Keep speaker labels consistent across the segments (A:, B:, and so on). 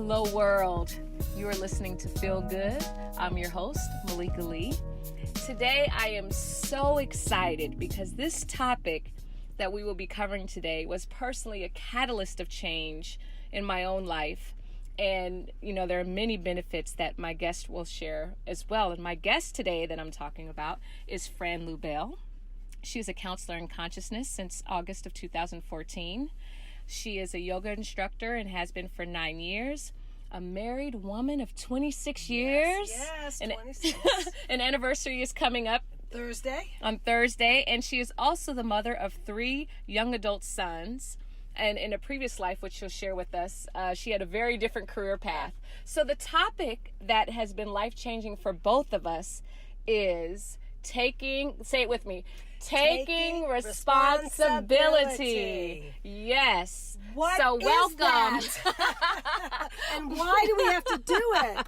A: Hello world, you are listening to Feel Good. I'm your host, Malika Lee. Today I am so excited because this topic that we will be covering today was personally a catalyst of change in my own life. And, there are many benefits that my guest will share as well. And my guest today that I'm talking about is Fran Lewbel. She's a counselor in consciousness since August of 2014. She is a yoga instructor and has been for 9 years. A married woman of 26 years.
B: Yes, 26.
A: An anniversary is coming up on Thursday. And she is also the mother of 3 young adult sons. And in a previous life, which she'll share with us, she had a very different career path. So the topic that has been life-changing for both of us is taking responsibility. Yes.
B: Welcome.
A: That?
B: And why do we have to do it?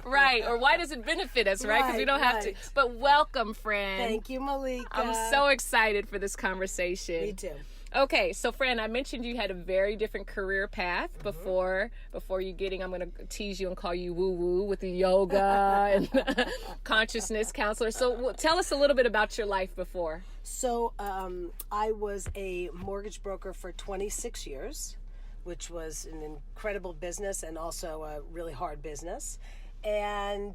A: Right. Or why does it benefit us, right? Because we don't have to. But welcome, Fran.
B: Thank you, Malika.
A: I'm so excited for this conversation.
B: Me too.
A: Okay, so Fran, I mentioned you had a very different career path before you getting, I'm going to tease you and call you woo-woo with the yoga and consciousness counselor. So tell us a little bit about your life before.
B: So I was a mortgage broker for 26 years, which was an incredible business and also a really hard business. And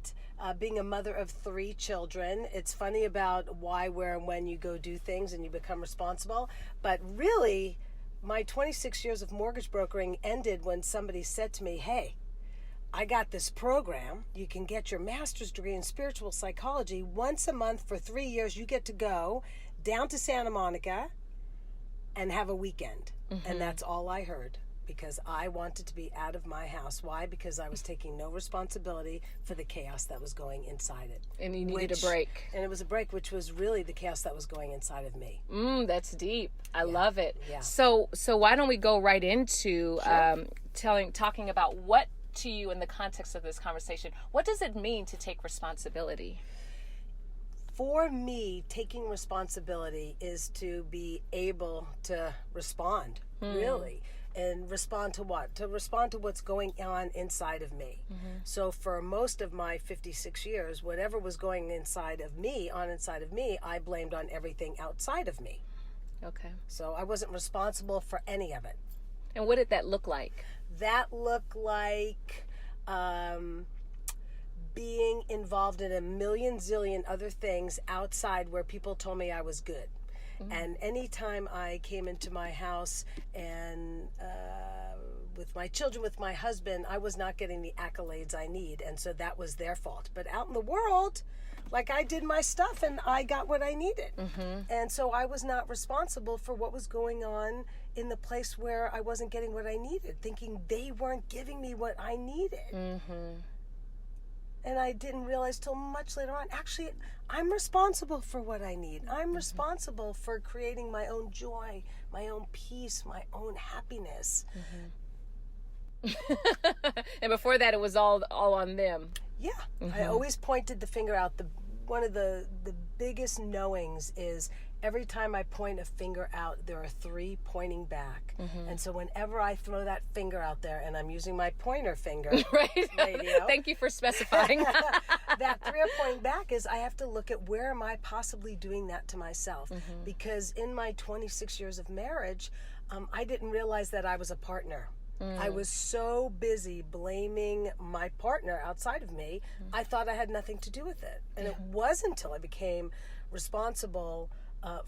B: being a mother of 3 children, it's funny about why, where, and when you go do things and you become responsible. But really, my 26 years of mortgage brokering ended when somebody said to me, hey, I got this program. You can get your master's degree in spiritual psychology. Once a month for 3 years, you get to go down to Santa Monica and have a weekend. Mm-hmm. And that's all I heard. Because I wanted to be out of my house. Why? Because I was taking no responsibility for the chaos that was going inside it.
A: And you needed a break.
B: And it was a break, which was really the chaos that was going inside of me.
A: That's deep. I love it.
B: Yeah.
A: So why don't we go right into
B: Sure.
A: talking about what to you in the context of this conversation, what does it mean to take responsibility?
B: For me, taking responsibility is to be able to respond, really. And respond to what? To respond to what's going on inside of me. Mm-hmm. So for most of my 56 years, whatever was going inside of me, I blamed on everything outside of me.
A: Okay.
B: So I wasn't responsible for any of it.
A: And what did that look like?
B: That looked like being involved in a million zillion other things outside where people told me I was good. Mm-hmm. And anytime I came into my house and with my children, with my husband, I was not getting the accolades I need. And so that was their fault. But out in the world, like I did my stuff and I got what I needed. Mm-hmm. And so I was not responsible for what was going on in the place where I wasn't getting what I needed, thinking they weren't giving me what I needed. Mm-hmm. And I didn't realize till much later on, actually, I'm responsible for what I need. I'm responsible for creating my own joy, my own peace, my own happiness.
A: Mm-hmm. And before that, it was all on them.
B: Yeah. Mm-hmm. I always pointed the finger out. One of the biggest knowings is every time I point a finger out, there are 3 pointing back. Mm-hmm. And so whenever I throw that finger out there, and I'm using my pointer finger,
A: right?
B: Radio,
A: Thank you for specifying.
B: That 3 are pointing back is I have to look at where am I possibly doing that to myself? Mm-hmm. Because in my 26 years of marriage, I didn't realize that I was a partner. I was so busy blaming my partner outside of me, I thought I had nothing to do with it. And it wasn't until I became responsible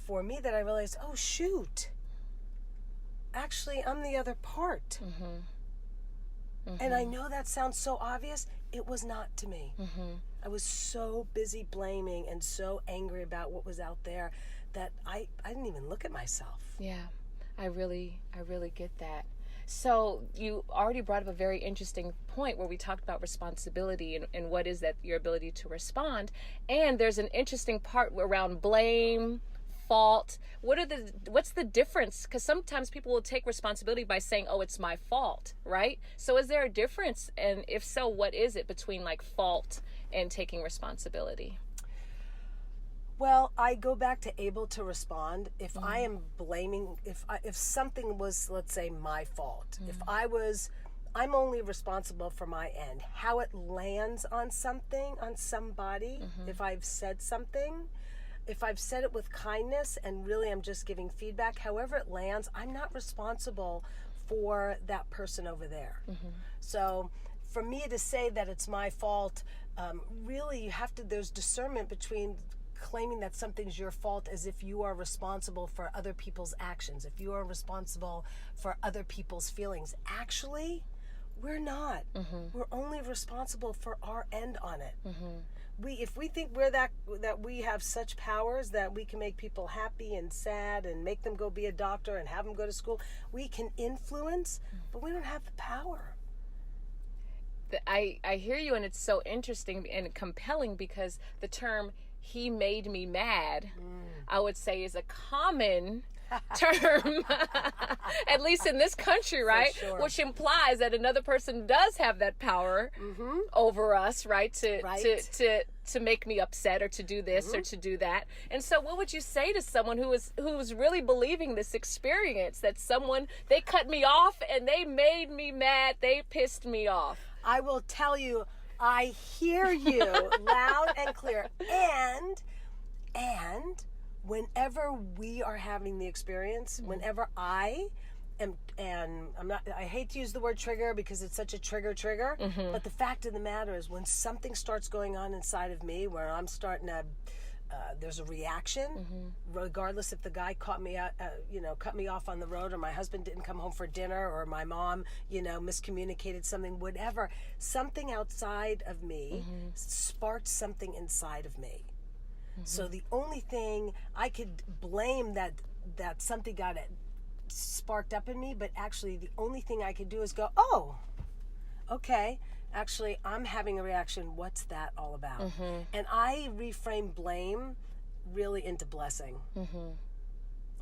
B: for me that I realized, oh, shoot, actually, I'm the other part. Mm-hmm. Mm-hmm. And I know that sounds so obvious. It was not to me. Mm-hmm. I was so busy blaming and so angry about what was out there that I didn't even look at myself.
A: Yeah, I really get that. So you already brought up a very interesting point where we talked about responsibility and what is that, your ability to respond. And there's an interesting part around blame, fault. What's the difference? Because sometimes people will take responsibility by saying, oh, it's my fault, right? So is there a difference? And if so, what is it between like fault and taking responsibility?
B: Well, I go back to able to respond. If I am blaming, if something was, let's say, my fault, if I was I'm only responsible for my end. How it lands on something, on somebody, if I've said something, if I've said it with kindness and really I'm just giving feedback, however it lands, I'm not responsible for that person over there. So for me to say that it's my fault, really you have to, there's discernment between claiming that something's your fault as if you are responsible for other people's actions, if you are responsible for other people's feelings. Actually, we're not. We're only responsible for our end on it. If we think we're that we have such powers that we can make people happy and sad and make them go be a doctor and have them go to school, we can influence, but we don't have the power.
A: I hear you, and it's so interesting and compelling because the term "he made me mad," I would say, is a common term, at least in this country, right?
B: Sure.
A: Which implies that another person does have that power over us, right? To make me upset or to do this or to do that. And so what would you say to someone who's really believing this experience that they cut me off and they made me mad, they pissed me off?
B: I will tell you, I hear you loud and clear. And whenever we are having the experience, whenever I am, and I hate to use the word trigger because it's such a trigger, but the fact of the matter is when something starts going on inside of me where I'm starting to, there's a reaction, regardless if the guy cut me off on the road, or my husband didn't come home for dinner, or my mom, miscommunicated something, whatever, something outside of me sparked something inside of me. So the only thing I could blame that something got it sparked up in me, but actually the only thing I could do is go, oh, okay, actually I'm having a reaction. What's that all about? And I reframe blame really into blessing.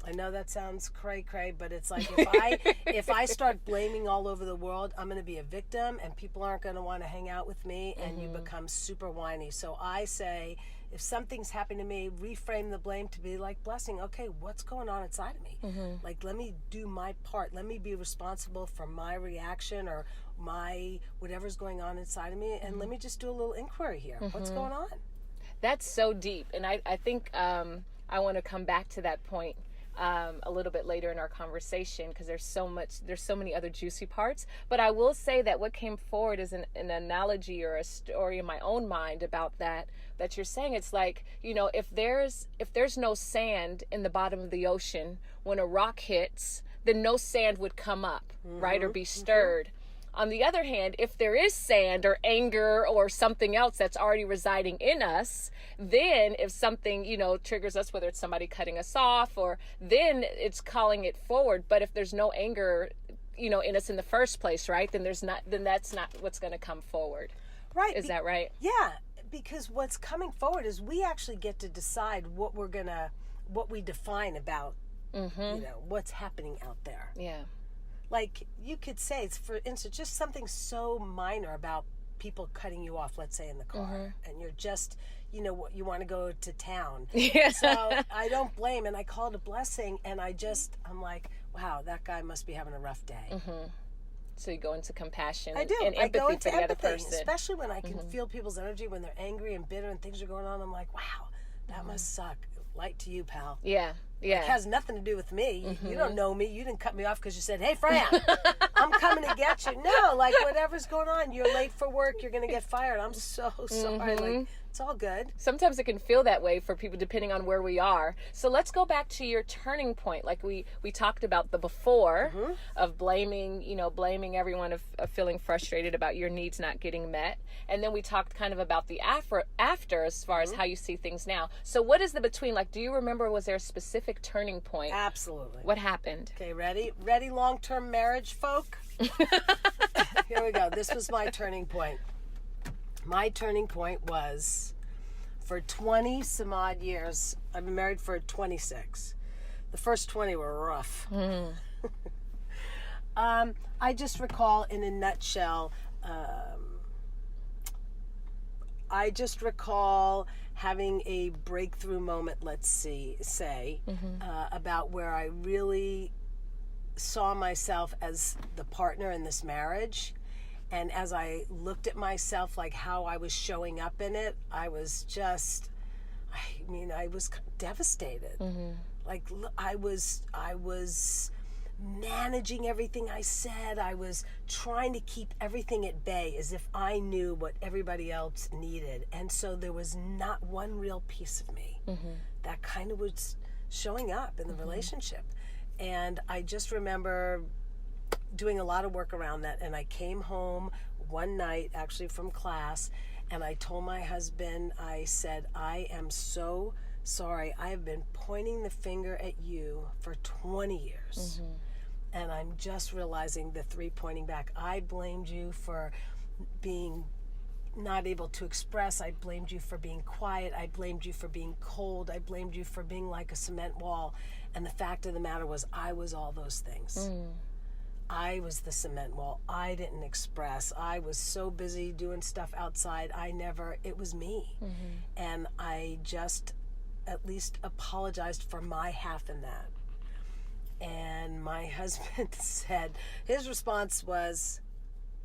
B: I know that sounds cray-cray, but it's like if I start blaming all over the world, I'm going to be a victim and people aren't going to want to hang out with me, and you become super whiny. So I say, if something's happened to me, reframe the blame to be like blessing. Okay, what's going on inside of me? Like, let me do my part. Let me be responsible for my reaction or my whatever's going on inside of me, and let me just do a little inquiry here. What's going on?
A: That's so deep, and I think I want to come back to that point a little bit later in our conversation, because there's so many other juicy parts. But I will say that what came forward is an analogy or a story in my own mind about that you're saying. It's like, if there's no sand in the bottom of the ocean, when a rock hits, then no sand would come up, right, or be stirred. On the other hand, if there is sand or anger or something else that's already residing in us, then if something, triggers us, whether it's somebody cutting us off, or then it's calling it forward. But if there's no anger, in us in the first place, right, then that's not what's going to come forward.
B: Right.
A: Is that right?
B: Yeah, because what's coming forward is we actually get to decide what we define about, what's happening out there.
A: Yeah.
B: Like, you could say, it's, for instance, just something so minor about people cutting you off, let's say in the car, and you're just, you want to go to town.
A: Yeah.
B: So I don't blame, and I call it a blessing, and I'm like, wow, that guy must be having a rough day.
A: So you go into compassion
B: I do.
A: and
B: I
A: empathy
B: go into
A: for the
B: empathy,
A: other person.
B: especially when I can feel people's energy when they're angry and bitter and things are going on. I'm like, wow, that must suck. Light to you, pal.
A: Yeah. Yeah.
B: It has nothing to do with me. You don't know me. You didn't cut me off because you said, hey, Fran, I'm coming to get you. No, like, whatever's going on, you're late for work, you're going to get fired. I'm so sorry. Like, it's all good.
A: Sometimes it can feel that way for people depending on where we are. So let's go back to your turning point. Like we talked about the before of blaming everyone of feeling frustrated about your needs not getting met. And then we talked kind of about the after as far as how you see things now. So what is the between? Like, do you remember, was there a specific turning point?
B: Absolutely.
A: What happened?
B: Okay, ready? Ready, long-term marriage, folk? Here we go. This was my turning point. My turning point was, for 20 some odd years, I've been married for 26. The first 20 were rough. I just recall, in a nutshell, having a breakthrough moment, let's say, about where I really saw myself as the partner in this marriage, And as I looked at myself, like how I was showing up in it, I was just, I was devastated. Like I was managing everything I said. I was trying to keep everything at bay as if I knew what everybody else needed. And so there was not one real piece of me that kind of was showing up in the relationship. And I just remember doing a lot of work around that. And I came home one night, actually from class, and I told my husband, I said, I am so sorry. I have been pointing the finger at you for 20 years. And I'm just realizing the 3 pointing back. I blamed you for being not able to express. I blamed you for being quiet. I blamed you for being cold. I blamed you for being like a cement wall. And the fact of the matter was, I was all those things. I was the cement wall. I didn't express. I was so busy doing stuff outside. It was me. And I just at least apologized for my half in that. And my husband said, his response was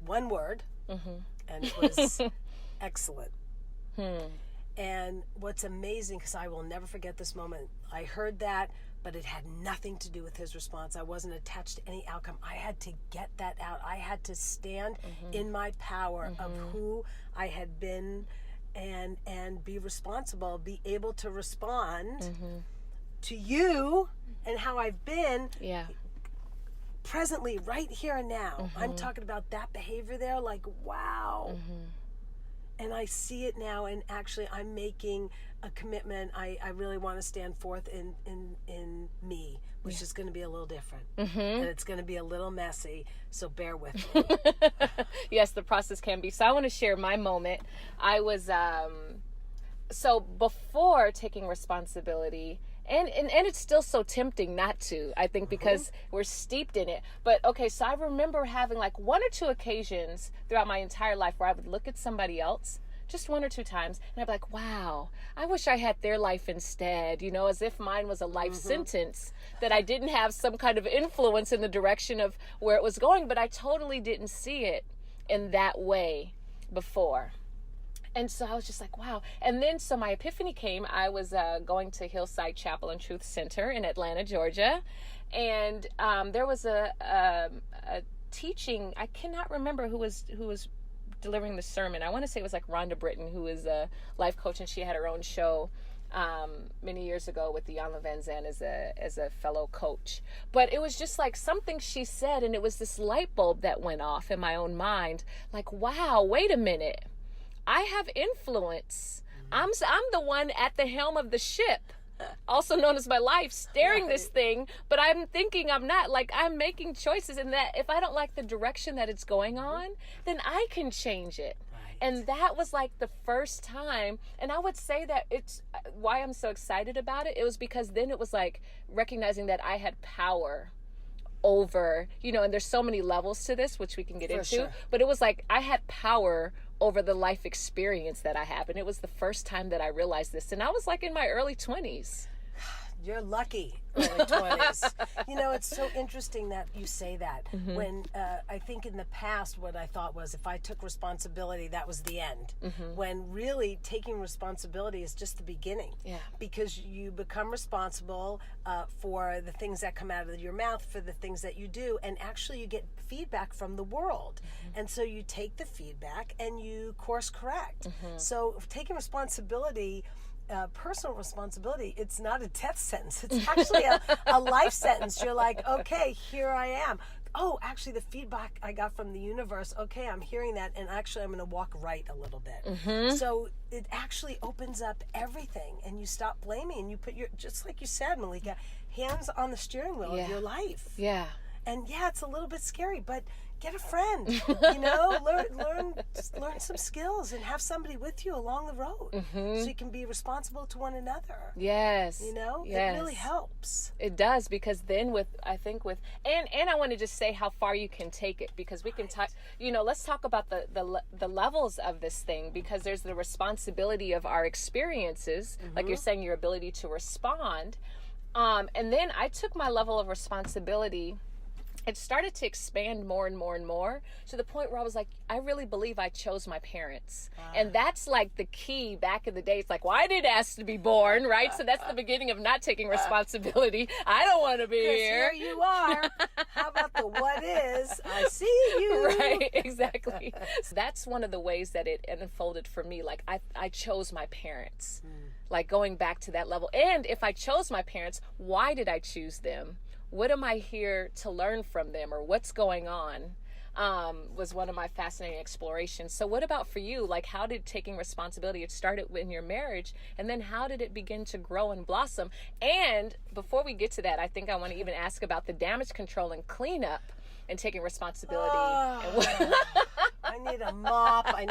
B: one word, and it was excellent. And what's amazing, because I will never forget this moment, I heard that, but it had nothing to do with his response. I wasn't attached to any outcome. I had to get that out. I had to stand in my power of who I had been and be responsible, be able to respond to you and how I've been presently, right here and now. I'm talking about that behavior there, like, wow. And I see it now, and actually I'm making a commitment. I really want to stand forth in me, which is going to be a little different. And it's going to be a little messy, so bear with me.
A: Yes, the process can be. So I want to share my moment. I was, so before taking responsibility, and it's still so tempting not to, I think, because we're steeped in it. But okay, so I remember having like 1 or 2 occasions throughout my entire life where I would look at somebody else, just 1 or 2 times, and I'd be like, wow, I wish I had their life instead, as if mine was a life sentence, that I didn't have some kind of influence in the direction of where it was going. But I totally didn't see it in that way before. And so I was just like, wow. And then, so my epiphany came. I was going to Hillside Chapel and Truth Center in Atlanta, Georgia. And there was a teaching. I cannot remember who was delivering the sermon. I want to say it was like Rhonda Britton, who is a life coach, and she had her own show many years ago with Jan Van Zandt as a fellow coach. But it was just like something she said, and it was this light bulb that went off in my own mind. Like, wow, wait a minute. I have influence. I'm the one at the helm of the ship, also known as my life, steering this thing, but I'm thinking I'm not. Like, I'm making choices, and that if I don't like the direction that it's going on, then I can change it. And that was like the first time. And I would say that it's why I'm so excited about it. It was because then it was like recognizing that I had power over, and there's so many levels to this, which we can get into. Sure. But it was like I had power over the life experience that I have. And it was the first time that I realized this. And I was like in my early 20s.
B: You're lucky, early 20s. It's so interesting that you say that. When I think in the past, what I thought was if I took responsibility, that was the end. When really taking responsibility is just the beginning. Because you become responsible for the things that come out of your mouth, for the things that you do, and actually you get feedback from the world. And so you take the feedback and you course correct. So taking responsibility, personal responsibility, it's not a death sentence. It's actually a life sentence. You're like, okay, here I am. Oh, actually, the feedback I got from the universe, okay, I'm hearing that, and actually I'm going to walk right a little bit. So it actually opens up everything, and you stop blaming, and you put just like you said, Malika, hands on the steering wheel of your life. And it's a little bit scary, but get a friend, learn some skills and have somebody with you along the road so you can be responsible to one another.
A: Yes.
B: It really helps.
A: It does, because then and I want to just say how far you can take it, because we can talk, let's talk about the levels of this thing, because there's the responsibility of our experiences, like you're saying, your ability to respond. And then I took my level of responsibility it started to expand more and more and more, to the point where I was like, I really believe I chose my parents. And that's like the key back in the day. It's like, well, I didn't ask to be born, right? So that's the beginning of not taking responsibility. I don't want to be here.
B: Here you are. How about the what is? I see you.
A: Right, exactly. So that's one of the ways that it unfolded for me. Like, I chose my parents. Like, going back to that level. And if I chose my parents, why did I choose them? What am I here to learn from them, or what's going on? Was one of my fascinating explorations. So what about for you? Like, how did taking responsibility, it started in your marriage, and then how did it begin to grow and blossom? And before we get to that, I think I want to even ask about the damage control and cleanup and taking responsibility.
B: I need a mop. I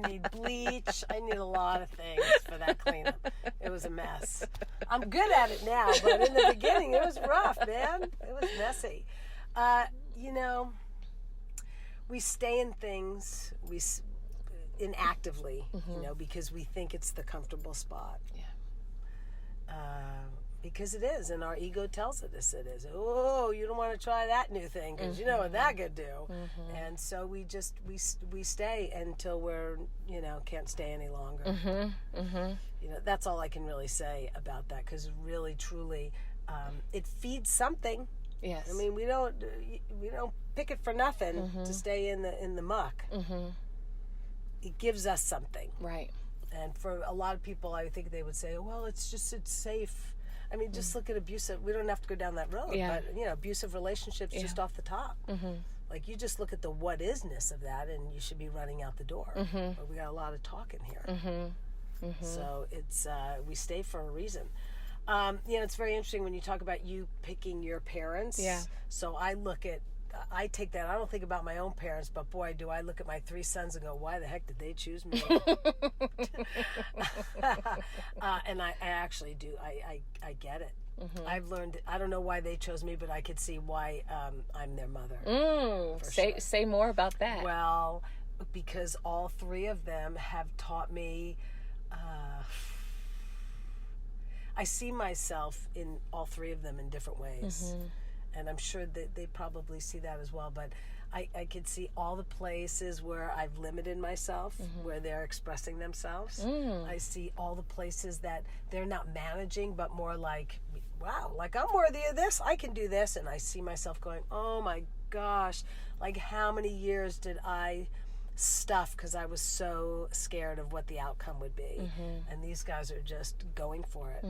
B: need bleach. I need a lot of things for that cleanup. It was a mess. I'm good at it now, but in the beginning, it was rough, man. It was messy. We stay in things inactively, because we think it's the comfortable spot.
A: Yeah.
B: Because it is, and our ego tells us it is. Oh, you don't want to try that new thing because you know what that could do. And so we stay until we're can't stay any longer. That's all I can really say about that, because really, truly, it feeds something.
A: Yes.
B: I mean, we don't pick it for nothing to stay in the muck. It gives us something.
A: Right.
B: And for a lot of people, I think they would say, well, it's safe. I mean, just look at abusive. We don't have to go down that road, but abusive relationships just off the top. Like, you just look at the what isness of that, and you should be running out the door. But we got a lot of talking here. So it's we stay for a reason. It's very interesting when you talk about you picking your parents.
A: Yeah.
B: So I take that. I don't think about my own parents, but boy, do I look at my 3 sons and go, why the heck did they choose me? And I actually do. I get it. I've learned, I don't know why they chose me, but I could see why I'm their mother.
A: Say more about that.
B: Well, because all 3 of them have taught me, I see myself in all 3 of them in different ways. And I'm sure that they probably see that as well. But I could see all the places where I've limited myself, where they're expressing themselves. I see all the places that they're not managing, but more like, wow, like, I'm worthy of this. I can do this. And I see myself going, oh my gosh, like, how many years did I stuff because I was so scared of what the outcome would be. And these guys are just going for it.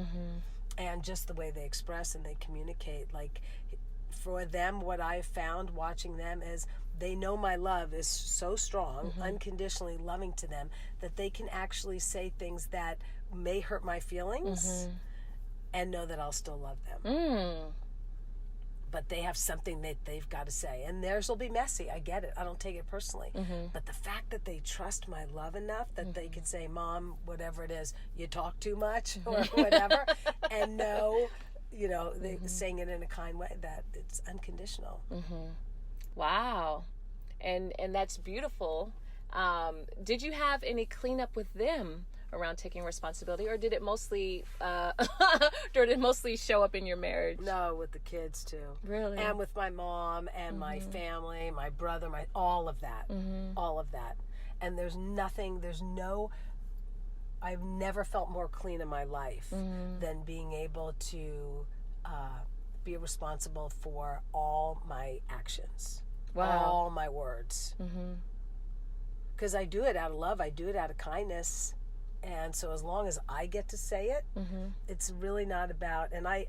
B: And just the way they express and they communicate, like, for them, what I've found watching them is they know my love is so strong, unconditionally loving to them, that they can actually say things that may hurt my feelings and know that I'll still love them. But they have something that they've got to say, and theirs will be messy. I get it. I don't take it personally. But the fact that they trust my love enough that they can say, Mom, whatever it is, you talk too much or whatever, and know, they saying it in a kind way, that it's unconditional.
A: Wow. And that's beautiful. Did you have any cleanup with them around taking responsibility, or did it mostly show up in your marriage? No,
B: with the kids too.
A: Really?
B: And with my mom and my family, my brother, all of that. All of that. And I've never felt more clean in my life than being able to be responsible for all my actions.
A: Wow.
B: All my words. Because I do it out of love. I do it out of kindness. And so as long as I get to say it, it's really not about, and I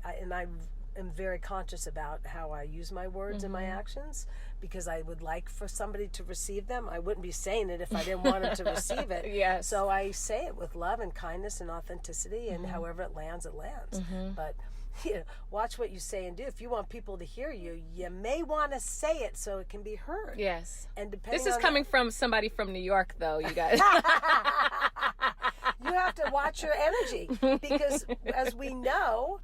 B: am very conscious about how I use my words and my actions, because I would like for somebody to receive them. I wouldn't be saying it if I didn't want them to receive it.
A: Yes.
B: So I say it with love and kindness and authenticity, and however it lands, it lands. But watch what you say and do. If you want people to hear you, you may want to say it so it can be heard.
A: Yes.
B: And depending
A: This is coming from somebody from New York, though, you guys.
B: You have to watch your energy, because as we know,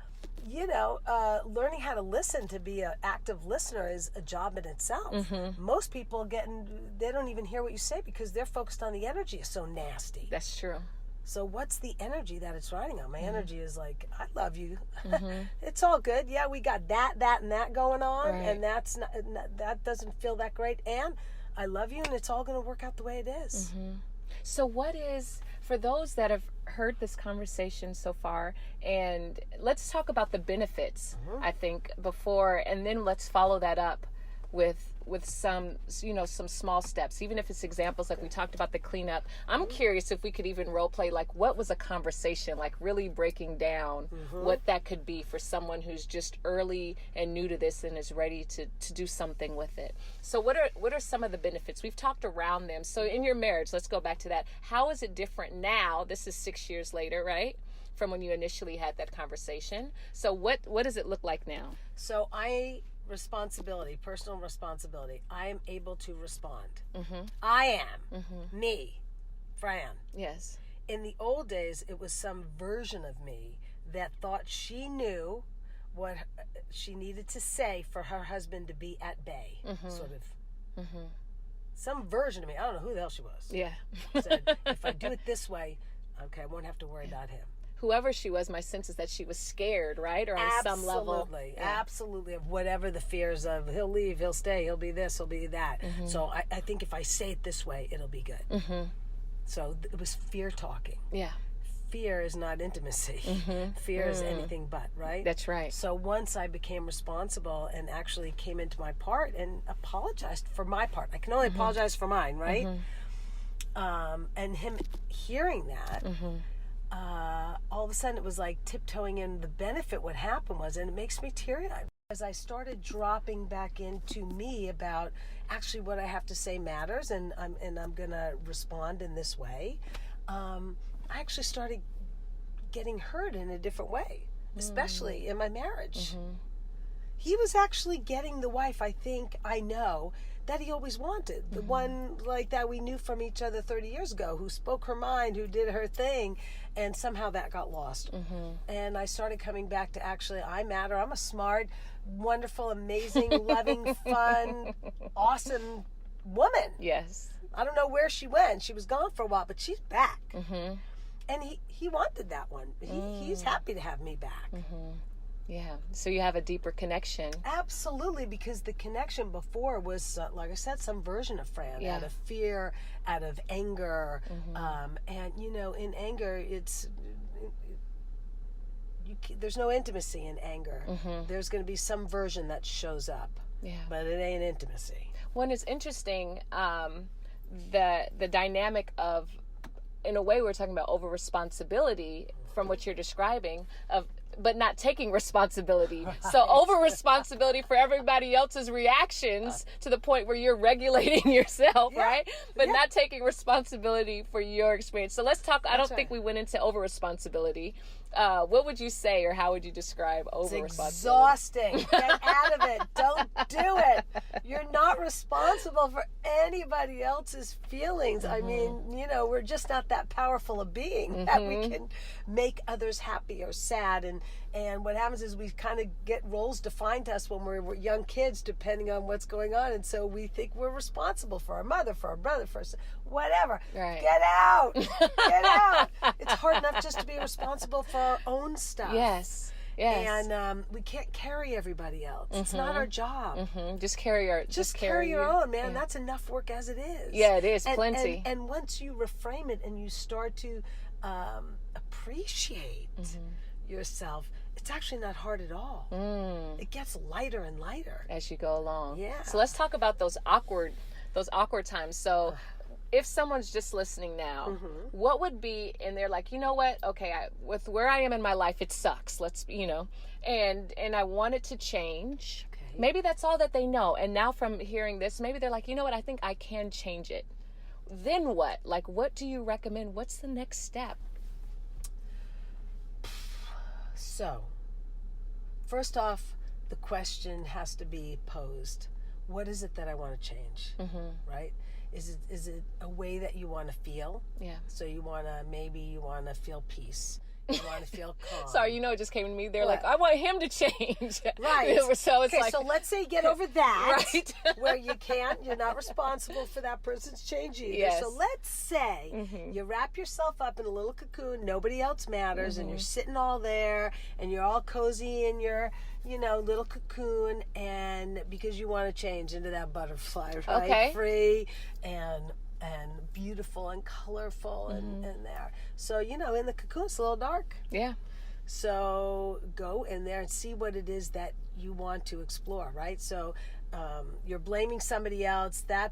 B: learning how to listen, to be an active listener, is a job in itself. Most people they don't even hear what you say because they're focused on the energy is so nasty.
A: That's true.
B: So what's the energy that it's riding on? My energy is like, I love you.
A: Mm-hmm.
B: It's all good. Yeah, we got that, and that going on,
A: Right.
B: and that doesn't feel that great. And I love you, and it's all going to work out the way it is.
A: Mm-hmm. So what is, for those that have heard this conversation so far, and let's talk about the benefits, I think, before, and then let's follow that up with some, some small steps, even if it's examples like we talked about the cleanup. I'm curious if we could even role play, like, what was a conversation, like really breaking down what that could be for someone who's just early and new to this and is ready to do something with it. So what are some of the benefits? We've talked around them. So in your marriage, let's go back to that. How is it different now? This is 6 years later, right? From when you initially had that conversation. So what does it look like now?
B: So personal responsibility. I am able to respond. I am me, Fran.
A: Yes.
B: In the old days, it was some version of me that thought she knew what she needed to say for her husband to be at bay, sort of. Some version of me. I don't know who the hell she was.
A: Yeah.
B: Said, if I do it this way, okay, I won't have to worry about him.
A: Whoever she was, my sense is that she was scared, right? Or on some level.
B: Absolutely. Of whatever the fears of, he'll leave, he'll stay, he'll be this, he'll be that. So I think if I say it this way, it'll be good. So it was fear talking.
A: Yeah.
B: Fear is not intimacy. Fear is anything but, right?
A: That's right.
B: So once I became responsible and actually came into my part and apologized for my part, I can only apologize for mine, right? And him hearing that, all of a sudden it was like tiptoeing in. The benefit, what happened was, and it makes me teary-eyed, as I started dropping back into me about actually what I have to say matters, and I'm gonna respond in this way. I actually started getting heard in a different way, especially in my marriage. He was actually getting the wife, I know, that he always wanted. The one like that we knew from each other 30 years ago, who spoke her mind, who did her thing, and somehow that got lost. And I started coming back to actually, I matter. I'm a smart, wonderful, amazing, loving, fun, awesome woman.
A: Yes.
B: I don't know where she went. She was gone for a while, but she's back. And he wanted that one. He's happy to have me back.
A: Yeah. So you have a deeper connection.
B: Absolutely, because the connection before was, like I said, some version of Fran, out of fear, out of anger. And, in anger, there's no intimacy in anger. There's going to be some version that shows up. Yeah. But it ain't intimacy.
A: When it's interesting, the dynamic of, in a way, we're talking about over responsibility from what you're describing, but not taking responsibility. Right. So over responsibility for everybody else's reactions to the point where you're regulating yourself, right? But not taking responsibility for your experience. So let's talk. I don't think we went into over responsibility. What would you say, or how would you describe over responsibility?
B: It's exhausting. Get out of it. Don't do it. You're not responsible for anybody else's feelings. I mean, we're just not that powerful a being that we can make others happy or sad. And what happens is we kind of get roles defined to us when we're young kids, depending on what's going on. And so we think we're responsible for our mother, for our brother, for whatever. Right. Get out. Get out. It's hard enough just to be responsible for our own stuff.
A: Yes.
B: And we can't carry everybody else. It's not our job.
A: Just carry
B: your own, man. Yeah. That's enough work as it is.
A: Yeah, it is. Plenty.
B: And once you reframe it and you start to appreciate yourself, it's actually not hard at all. It gets lighter and lighter
A: as you go along.
B: Yeah.
A: So let's talk about those awkward times. So if someone's just listening now, what would be, and they're like, you know what? Okay, with where I am in my life, it sucks. And I want it to change. Okay. Maybe that's all that they know. And now from hearing this, maybe they're like, you know what? I think I can change it. Then what? Like, what do you recommend? What's the next step?
B: So, first off, the question has to be posed. What is it that I want to change? Right? Is it a way that you want to feel?
A: Yeah.
B: So you want to feel peace. You want to feel calm.
A: Sorry, it just came to me. They're
B: What?
A: like, I want him to change.
B: Right.
A: So it's
B: so let's say you get over that,
A: Right.
B: where you can't, you're not responsible for that person's change either.
A: Yes.
B: So let's say you wrap yourself up in a little cocoon, nobody else matters, and you're sitting all there, and you're all cozy in your, little cocoon, and because you want to change into that butterfly, right?
A: Okay.
B: Free and beautiful and colorful and there. So, in the cocoon, it's a little dark.
A: Yeah.
B: So go in there and see what it is that you want to explore, right? So you're blaming somebody else. That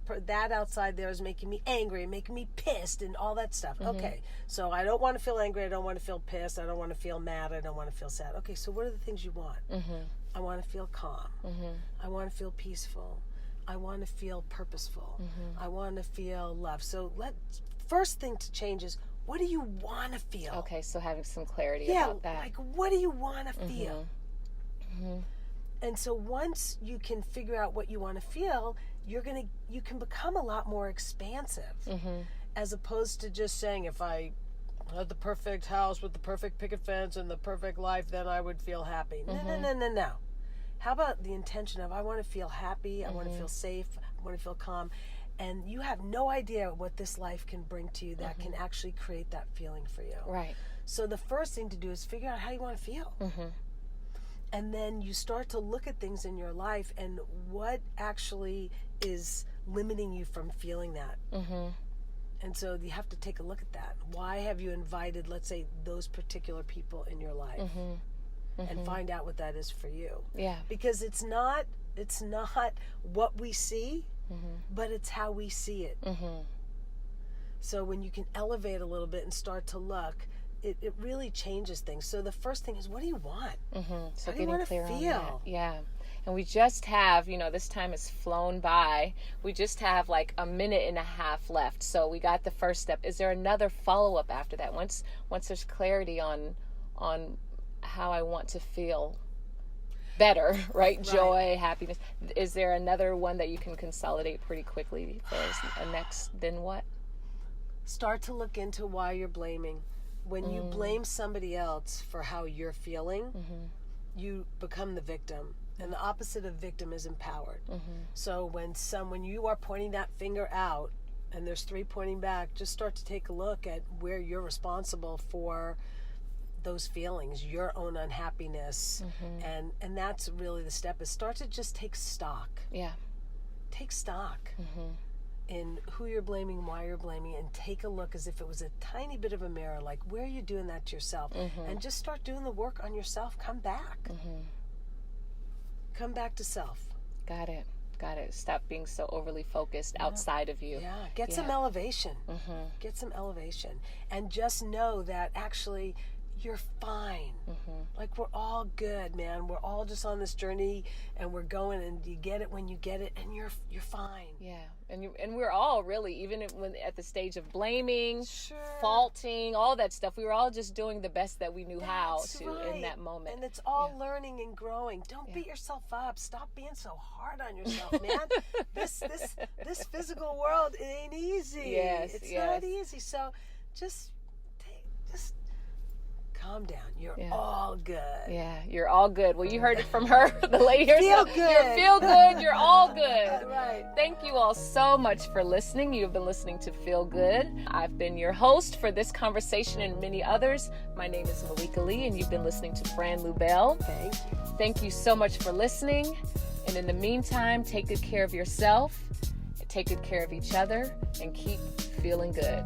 B: outside there is making me angry and making me pissed and all that stuff. Okay, so I don't want to feel angry. I don't want to feel pissed. I don't want to feel mad. I don't want to feel sad. Okay, so what are the things you want? I want to feel calm. I want to feel peaceful. I want to feel purposeful. I want to feel love. So first thing to change is, what do you want to feel?
A: Okay, so having some clarity about that.
B: Like, what do you want to feel? And so once you can figure out what you want to feel, you can become a lot more expansive, as opposed to just saying, if I had the perfect house with the perfect picket fence and the perfect life, then I would feel happy. No. How about the intention of, I want to feel happy, I want to feel safe, I want to feel calm, and you have no idea what this life can bring to you that can actually create that feeling for you.
A: Right.
B: So the first thing to do is figure out how you want to feel. And then you start to look at things in your life and what actually is limiting you from feeling that. And so you have to take a look at that. Why have you invited, let's say, those particular people in your life? And find out what that is for you.
A: Yeah.
B: Because it's not what we see, but it's how we see it. So when you can elevate a little bit and start to look, it really changes things. So the first thing is, what do you want?
A: So
B: how do you want to feel?
A: On that. Yeah. And we just have, this time has flown by. We just have like a minute and a half left. So we got the first step. Is there another follow-up after that? Once there's clarity on how I want to feel better, right? Joy, happiness. Is there another one that you can consolidate pretty quickly for a next, then what?
B: Start to look into why you're blaming. When you blame somebody else for how you're feeling, you become the victim. And the opposite of victim is empowered. So when you are pointing that finger out and there's three pointing back, just start to take a look at where you're responsible for those feelings, your own unhappiness. And that's really the step, is start to just take stock. Yeah. Take stock in who you're blaming, why you're blaming, and take a look as if it was a tiny bit of a mirror, like, where are you doing that to yourself? And just start doing the work on yourself. Come back. Come back to self.
A: Got it. Stop being so overly focused outside of you.
B: Yeah. Get some elevation. Get some elevation. And just know that actually you're fine. Like, we're all good, man. We're all just on this journey, and we're going, and you get it when you get it, and you're fine.
A: Yeah. And we're all really, even when at the stage of blaming, faulting, all that stuff, we were all just doing the best that we knew how to in that moment.
B: And it's all learning and growing. Don't beat yourself up. Stop being so hard on yourself, man. This physical world, it ain't easy. It's not easy. So just calm down. You're all good.
A: Yeah, you're all good. Well, you heard it from her, the lady herself.
B: Feel good.
A: You feel good. You're all good.
B: Right.
A: Thank you all so much for listening. You've been listening to Feel Good. I've been your host for this conversation and many others. My name is Malika Lee, and you've been listening to Fran Lewbel.
B: Thank you.
A: Thank you so much for listening. And in the meantime, take good care of yourself, take good care of each other, and keep feeling good.